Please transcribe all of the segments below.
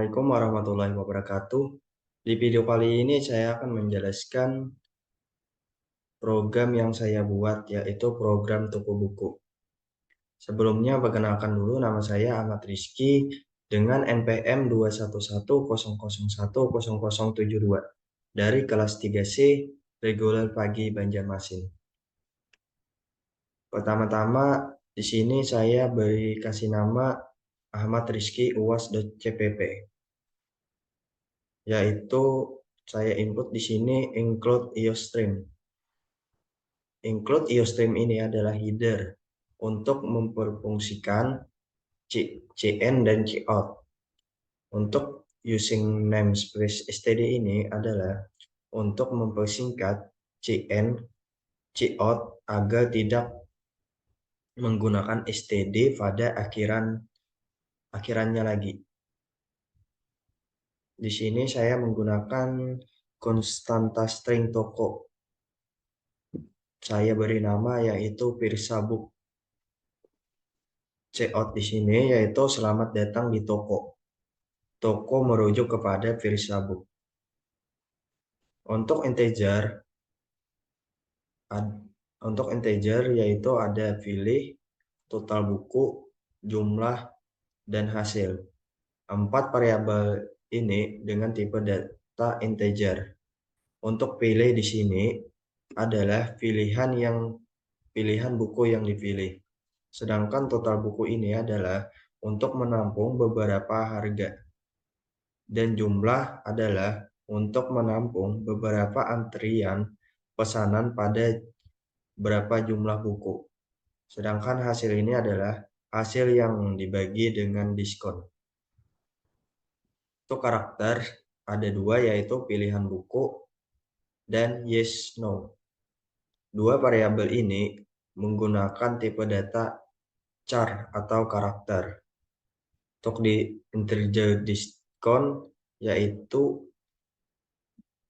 Assalamualaikum warahmatullahi wabarakatuh. Di video kali ini saya akan menjelaskan program yang saya buat, yaitu program toko buku. Sebelumnya perkenalkan dulu, nama saya Ahmad Rizky dengan NPM 2110010010072 dari kelas 3C reguler pagi Banjarmasin. Pertama-tama di sini saya beri kasih nama Ahmad Rizky UAS.cpp, yaitu saya input di sini include IOStream. Include IOStream ini adalah header untuk memperfungsikan CN dan cout. Untuk using namespace std ini adalah untuk mempersingkat CN cout agar tidak menggunakan std pada akhirannya lagi. Di sini saya menggunakan konstanta string toko. Saya beri nama yaitu Pirsabook. Cout di sini yaitu selamat datang di toko. Toko merujuk kepada Pirsabook. Untuk integer yaitu ada pilih, total buku, jumlah, dan hasil. 4 variabel ini dengan tipe data integer. Untuk pilih di sini adalah pilihan buku yang dipilih. Sedangkan total buku ini adalah untuk menampung beberapa harga. Dan jumlah adalah untuk menampung beberapa antrian pesanan pada berapa jumlah buku. Sedangkan hasil ini adalah hasil yang dibagi dengan diskon. Untuk karakter ada 2, yaitu pilihan buku dan yes no. 2 variabel ini menggunakan tipe data char atau karakter. Untuk di integer diskon yaitu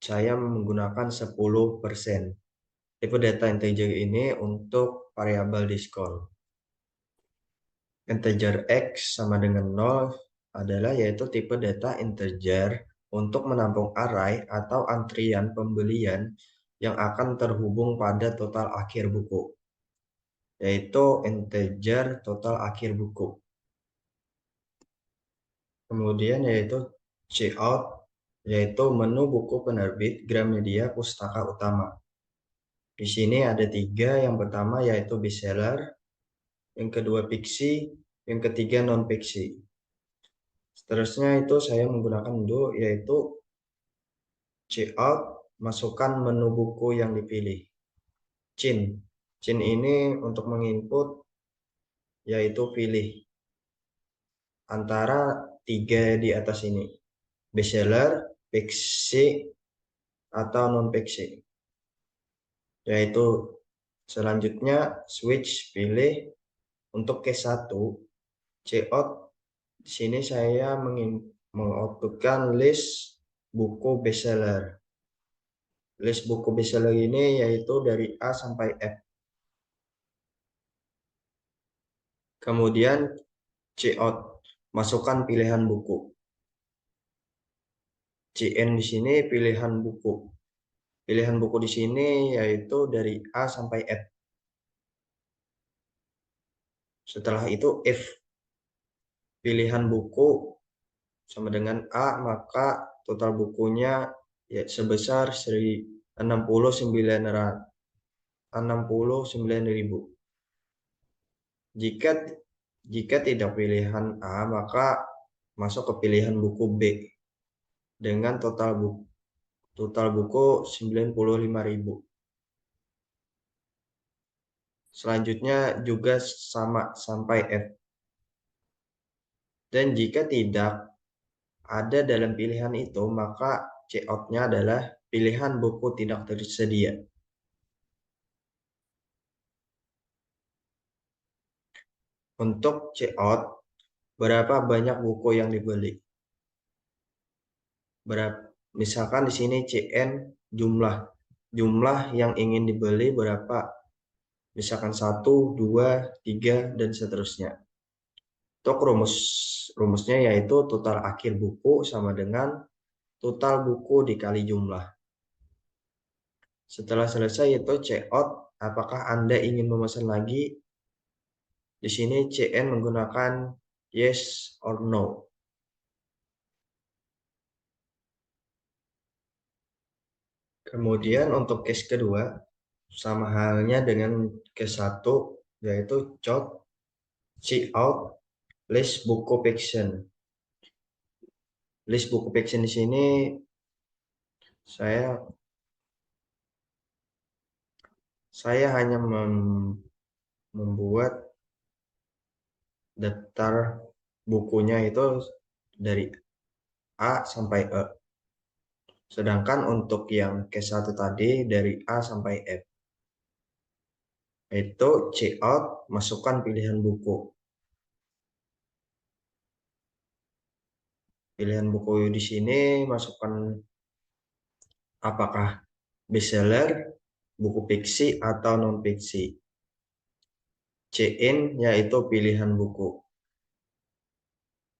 saya menggunakan 10%. Tipe data integer ini untuk variabel diskon. Integer X sama dengan 0 adalah yaitu tipe data integer untuk menampung array atau antrian pembelian yang akan terhubung pada total akhir buku, yaitu integer total akhir buku. Kemudian yaitu cout, yaitu menu buku penerbit Gramedia Pustaka Utama. Di sini ada 3, yang pertama yaitu bestseller, yang kedua fiksi, yang ketiga non-fiksi. Seterusnya itu saya menggunakan dulu yaitu cout, masukkan menu buku yang dipilih. Cin ini untuk menginput yaitu pilih antara 3 di atas ini, bestseller, fiksi, atau non-fiksi. Yaitu selanjutnya switch pilih untuk case 1 cout. Di sini saya mengoutputkan list buku bestseller. List buku bestseller ini yaitu dari A sampai F. Kemudian cout, masukkan pilihan buku. CN di sini pilihan buku. Pilihan buku di sini yaitu dari A sampai F. Setelah itu if pilihan buku sama dengan A, maka total bukunya ya sebesar 69.000. Jika tidak pilihan A, maka masuk ke pilihan buku B dengan total buku 95.000. Selanjutnya juga sama sampai F. Dan jika tidak ada dalam pilihan itu, maka cout-nya adalah pilihan buku tidak tersedia. Untuk cout, berapa banyak buku yang dibeli? Misalkan di sini CN jumlah yang ingin dibeli berapa? Misalkan 1, 2, 3, dan seterusnya. Untuk rumusnya yaitu total akhir buku sama dengan total buku dikali jumlah. Setelah selesai itu checkout, apakah Anda ingin memesan lagi? Di sini CN menggunakan yes or no. Kemudian untuk case kedua, sama halnya dengan case satu, yaitu check out list buku fiction. List buku fiction di sini saya hanya membuat daftar bukunya itu dari A sampai E. Sedangkan untuk yang case 1 tadi dari A sampai F. Itu check out, masukkan pilihan buku. Pilihan buku di sini masukkan apakah bestseller, buku fiksi atau non fiksi. CN yaitu pilihan buku.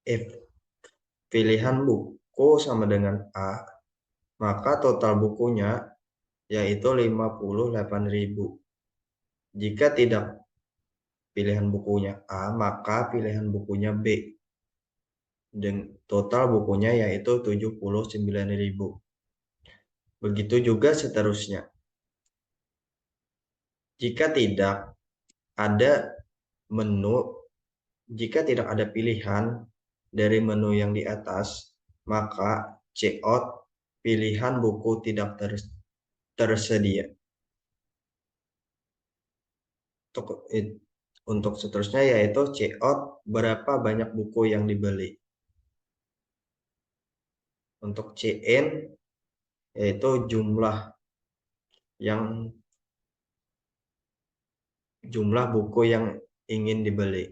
If pilihan buku sama dengan A, maka total bukunya yaitu 58.000. Jika tidak pilihan bukunya A, maka pilihan bukunya B. Dan total bukunya yaitu 79.000. Begitu juga seterusnya. Jika tidak ada pilihan dari menu yang di atas, maka check out pilihan buku tidak tersedia. Untuk seterusnya yaitu check out berapa banyak buku yang dibeli. Untuk CN yaitu jumlah buku yang ingin dibeli.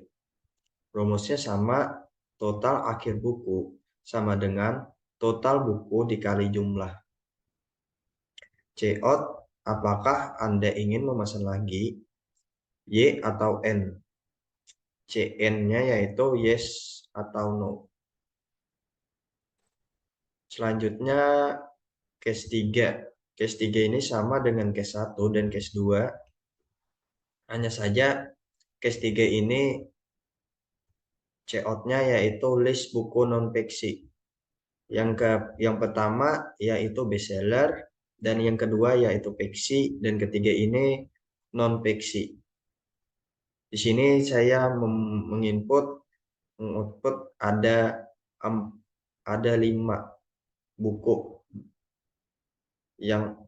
Rumusnya sama, total akhir buku sama dengan total buku dikali jumlah. Check out, apakah Anda ingin memesan lagi? Y atau N? CN-nya yaitu yes atau no. Selanjutnya case 3. Case 3 ini sama dengan case 1 dan case 2. Hanya saja case 3 ini check-out-nya yaitu list buku non-fiksi. Yang pertama yaitu bestseller, dan yang kedua yaitu fiksi, dan ketiga ini non-fiksi. Di sini saya menginput ada 5 buku yang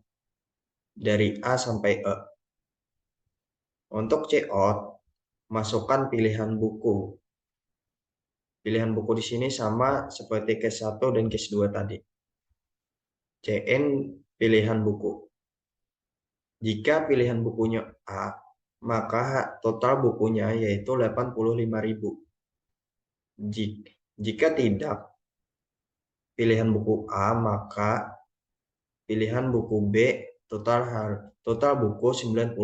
dari A sampai E. Untuk check out, masukkan pilihan buku. Pilihan buku di sini sama seperti case 1 dan case 2 tadi. CN pilihan buku. Jika pilihan bukunya A, maka total bukunya yaitu 85.000. Jika tidak pilihan buku A, maka pilihan buku B total buku 99.000.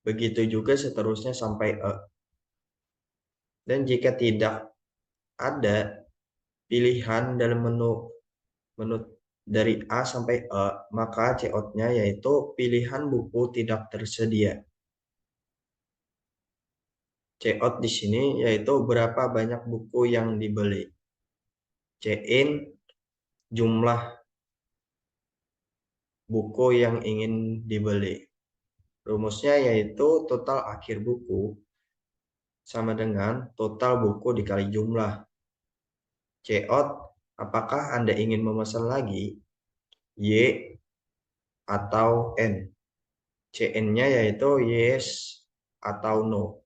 Begitu juga seterusnya sampai E. Dan jika tidak ada pilihan dalam menu dari A sampai E, maka checkout-nya yaitu pilihan buku tidak tersedia. Checkout di sini yaitu berapa banyak buku yang dibeli. Check-in jumlah buku yang ingin dibeli. Rumusnya yaitu total akhir buku sama dengan total buku dikali jumlah. Checkout, apakah Anda ingin memesan lagi? Y atau N? CN-nya yaitu yes atau no.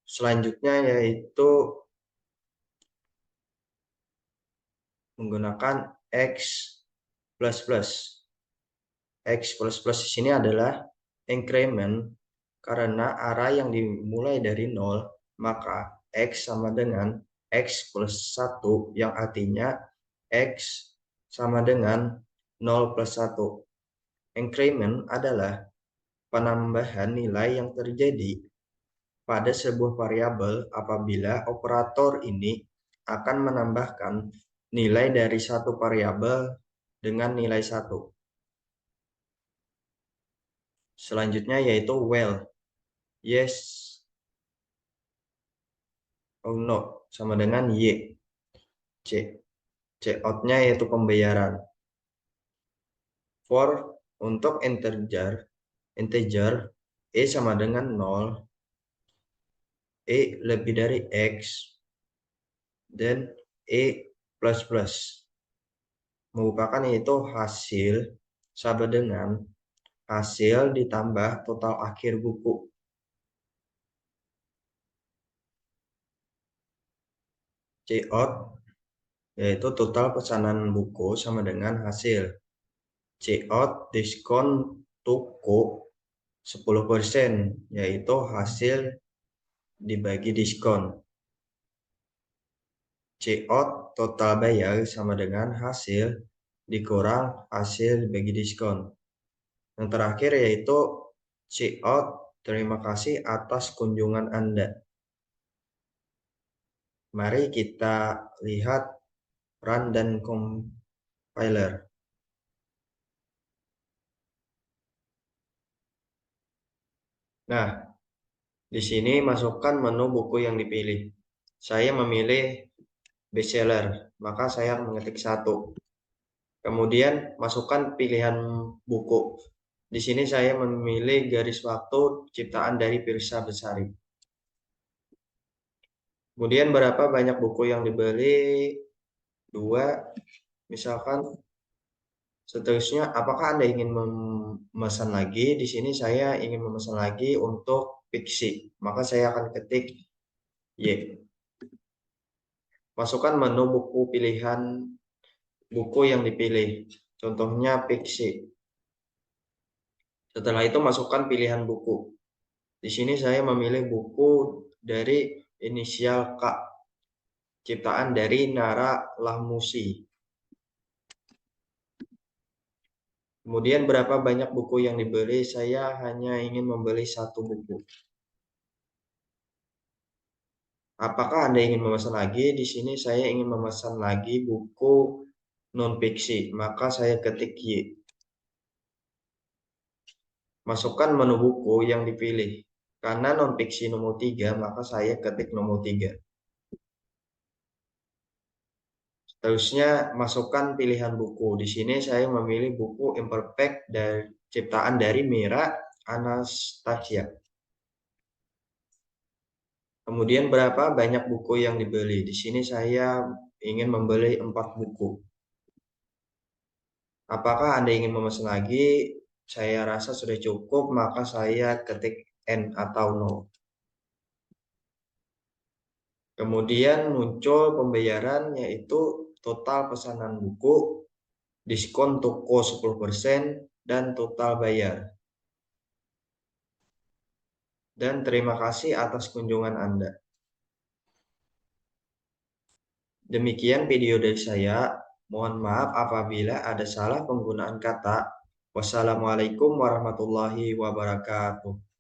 Selanjutnya yaitu menggunakan X++. X++ di sini adalah increment karena arah yang dimulai dari 0, maka X sama dengan X plus 1 yang artinya X sama dengan 0 plus 1. Increment adalah penambahan nilai yang terjadi pada sebuah variabel apabila operator ini akan menambahkan nilai dari satu variabel dengan nilai satu. Selanjutnya yaitu well, yes, or no, sama dengan y. Cout-nya yaitu pembayaran. For untuk integer e sama dengan 0, e lebih dari x, dan e plus plus. Merupakan yaitu hasil sama dengan hasil ditambah total akhir buku. Cout yaitu total pesanan buku sama dengan hasil. Cout diskon toko 10%, yaitu hasil dibagi diskon. Cout total bayar sama dengan hasil dikurang hasil dibagi diskon. Yang terakhir yaitu cout terima kasih atas kunjungan Anda. Mari kita lihat run dan compiler. Nah, di sini masukkan menu buku yang dipilih. Saya memilih bestseller, maka saya mengetik 1. Kemudian masukkan pilihan buku. Di sini saya memilih garis waktu ciptaan dari Pirsa Besari. Kemudian berapa banyak buku yang dibeli? 2. Misalkan seterusnya, apakah Anda ingin memesan lagi? Di sini saya ingin memesan lagi untuk fiksi. Maka saya akan ketik Y. Masukkan menu buku pilihan buku yang dipilih. Contohnya fiksi. Setelah itu masukkan pilihan buku. Di sini saya memilih buku dari inisial K. Ciptaan dari Nara Lahmusi. Kemudian berapa banyak buku yang dibeli? Saya hanya ingin membeli 1 buku. Apakah Anda ingin memesan lagi? Di sini saya ingin memesan lagi buku non-fiksi, maka saya ketik Y. Masukkan menu buku yang dipilih. Karena non-fiksi nomor 3, maka saya ketik nomor 3. Seterusnya, masukkan pilihan buku. Di sini saya memilih buku Imperfect dari ciptaan dari Mira Anastasia. Kemudian berapa banyak buku yang dibeli? Di sini saya ingin membeli 4 buku. Apakah Anda ingin memesan lagi? Saya rasa sudah cukup, maka saya ketik N atau no. Kemudian muncul pembayaran yaitu total pesanan buku, diskon toko 10%, dan total bayar. Dan terima kasih atas kunjungan Anda. Demikian video dari saya. Mohon maaf apabila ada salah penggunaan kata. Wassalamualaikum warahmatullahi wabarakatuh.